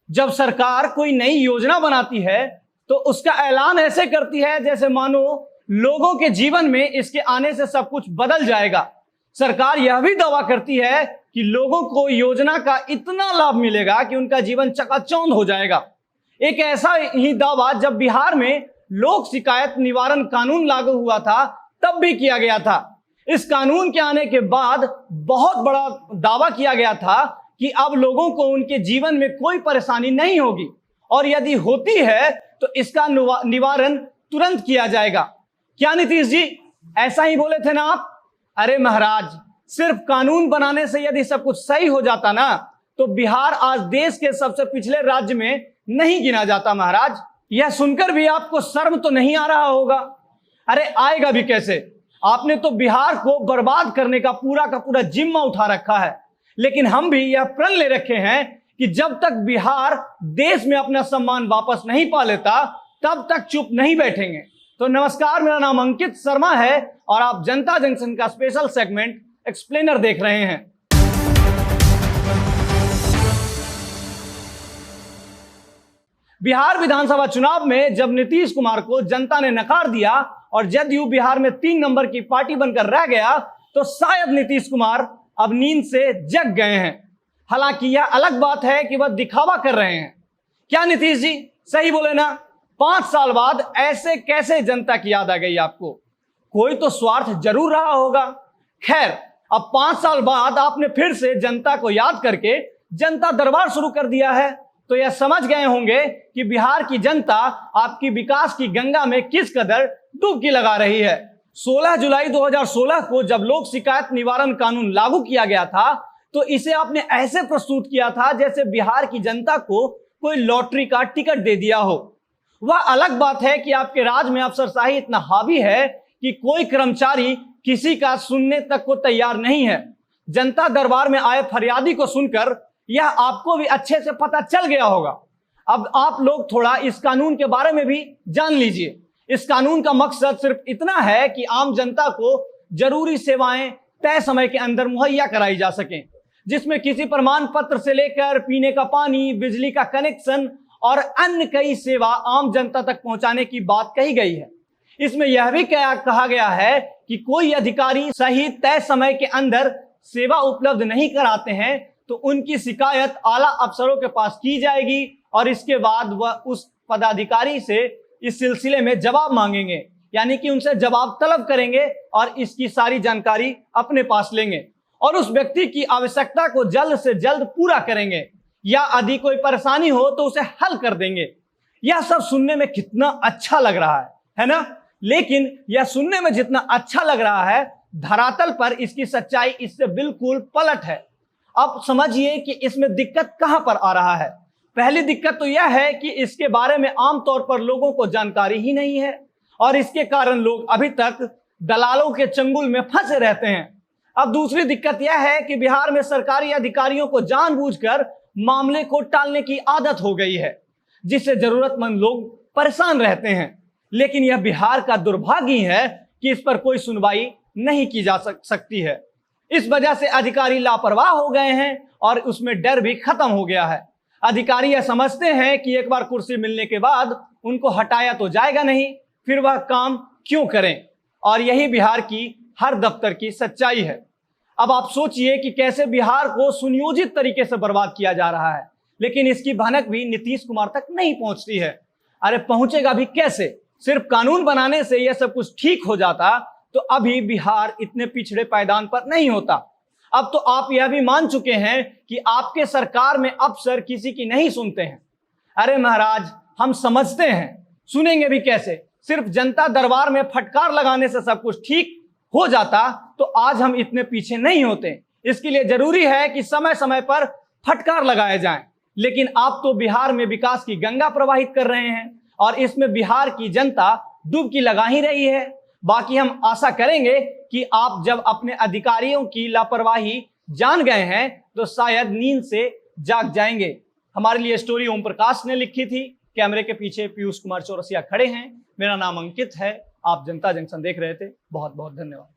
जब सरकार कोई नई योजना बनाती है तो उसका ऐलान ऐसे करती है जैसे मानो लोगों के जीवन में इसके आने से सब कुछ बदल जाएगा। सरकार यह भी दावा करती है कि लोगों को योजना का इतना लाभ मिलेगा कि उनका जीवन चकाचौंध हो जाएगा। एक ऐसा ही दावा जब बिहार में लोक शिकायत निवारण कानून लागू हुआ था तब भी किया गया था। इस कानून के आने के बाद बहुत बड़ा दावा किया गया था कि अब लोगों को उनके जीवन में कोई परेशानी नहीं होगी और यदि होती है तो इसका निवारण तुरंत किया जाएगा। क्या नीतीश जी ऐसा ही बोले थे ना आप? अरे महाराज, सिर्फ कानून बनाने से यदि सब कुछ सही हो जाता ना तो बिहार आज देश के सबसे पिछले राज्य में नहीं गिना जाता महाराज। यह सुनकर भी आपको शर्म तो नहीं आ रहा होगा? अरे आएगा भी कैसे? आपने तो बिहार को बर्बाद करने का पूरा जिम्मा उठा रखा है। लेकिन हम भी यह प्रण ले रखे हैं कि जब तक बिहार देश में अपना सम्मान वापस नहीं पा लेता तब तक चुप नहीं बैठेंगे। तो नमस्कार, मेरा नाम अंकित शर्मा है और आप जनता जंक्शन का स्पेशल सेगमेंट एक्सप्लेनर देख रहे हैं। बिहार विधानसभा चुनाव में जब नीतीश कुमार को जनता ने नकार दिया और जदयू बिहार में 3 नंबर की पार्टी बनकर रह गया तो शायद नीतीश कुमार अब नींद से जग गए हैं। हालांकि यह अलग बात है कि वह दिखावा कर रहे हैं। क्या नीतीश जी सही बोले ना? 5 साल बाद ऐसे कैसे जनता की याद आ गई आपको? कोई तो स्वार्थ जरूर रहा होगा। खैर, अब 5 साल बाद आपने फिर से जनता को याद करके जनता दरबार शुरू कर दिया है तो यह समझ गए होंगे कि बिहार की जनता आपकी विकास की गंगा में किस कदर डुबकी लगा रही है। 16 जुलाई 2016 को जब लोक शिकायत निवारण कानून लागू किया गया था तो इसे आपने ऐसे प्रस्तुत किया था जैसे बिहार की जनता को कोई लॉटरी का टिकट दे दिया हो। वह अलग बात है कि आपके राज में अफसरशाही इतना हावी है कि कोई कर्मचारी किसी का सुनने तक को तैयार नहीं है। जनता दरबार में आए फरियादी को सुनकर यह आपको भी अच्छे से पता चल गया होगा। अब आप लोग थोड़ा इस कानून के बारे में भी जान लीजिए। इस कानून का मकसद सिर्फ इतना है कि आम जनता को जरूरी सेवाएं तय समय के अंदर मुहैया कराई जा सकें, जिसमें किसी प्रमाण पत्र से लेकर पीने का पानी, बिजली का कनेक्शन और अन्य कई सेवा आम जनता तक पहुंचाने की बात कही गई है। इसमें यह भी कहा गया है कि कोई अधिकारी सही तय समय के अंदर सेवा उपलब्ध नहीं कराते हैं तो उनकी शिकायत आला अफसरों के पास की जाएगी और इसके बाद वह उस पदाधिकारी से इस सिलसिले में जवाब मांगेंगे, यानी कि उनसे जवाब तलब करेंगे और इसकी सारी जानकारी अपने पास लेंगे और उस व्यक्ति की आवश्यकता को जल्द से जल्द पूरा करेंगे या यदि कोई परेशानी हो तो उसे हल कर देंगे। यह सब सुनने में कितना अच्छा लग रहा है ना? लेकिन यह सुनने में जितना अच्छा लग रहा है, धरातल पर इसकी सच्चाई इससे बिल्कुल पलट है। अब समझिए कि इसमें दिक्कत कहां पर आ रहा है। पहली दिक्कत तो यह है कि इसके बारे में आमतौर पर लोगों को जानकारी ही नहीं है और इसके कारण लोग अभी तक दलालों के चंगुल में फंसे रहते हैं। अब दूसरी दिक्कत यह है कि बिहार में सरकारी अधिकारियों को जानबूझकर मामले को टालने की आदत हो गई है, जिससे जरूरतमंद लोग परेशान रहते हैं। लेकिन यह बिहार का दुर्भाग्य है कि इस पर कोई सुनवाई नहीं की जा सकती है। इस वजह से अधिकारी लापरवाह हो गए हैं और उसमें डर भी खत्म हो गया है। अधिकारी यह समझते हैं कि एक बार कुर्सी मिलने के बाद उनको हटाया तो जाएगा नहीं, फिर वह काम क्यों करें? और यही बिहार की हर दफ्तर की सच्चाई है। अब आप सोचिए कि कैसे बिहार को सुनियोजित तरीके से बर्बाद किया जा रहा है, लेकिन इसकी भनक भी नीतीश कुमार तक नहीं पहुंचती है। अरे पहुंचेगा भी कैसे? सिर्फ कानून बनाने से यह सब कुछ ठीक हो जाता तो अभी बिहार इतने पिछड़े पायदान पर नहीं होता। अब तो आप यह भी मान चुके हैं कि आपके सरकार में अफसर किसी की नहीं सुनते हैं। अरे महाराज, हम समझते हैं, सुनेंगे भी कैसे? सिर्फ जनता दरबार में फटकार लगाने से सब कुछ ठीक हो जाता तो आज हम इतने पीछे नहीं होते। इसके लिए जरूरी है कि समय समय पर फटकार लगाए जाएं। लेकिन आप तो बिहार में विकास की गंगा प्रवाहित कर रहे हैं और इसमें बिहार की जनता डुबकी लगा ही रही है। बाकी हम आशा करेंगे कि आप जब अपने अधिकारियों की लापरवाही जान गए हैं तो शायद नींद से जाग जाएंगे। हमारे लिए स्टोरी ओम प्रकाश ने लिखी थी। कैमरे के पीछे पीयूष कुमार चौरसिया खड़े हैं। मेरा नाम अंकित है। आप जनता जंक्शन देख रहे थे। बहुत बहुत धन्यवाद।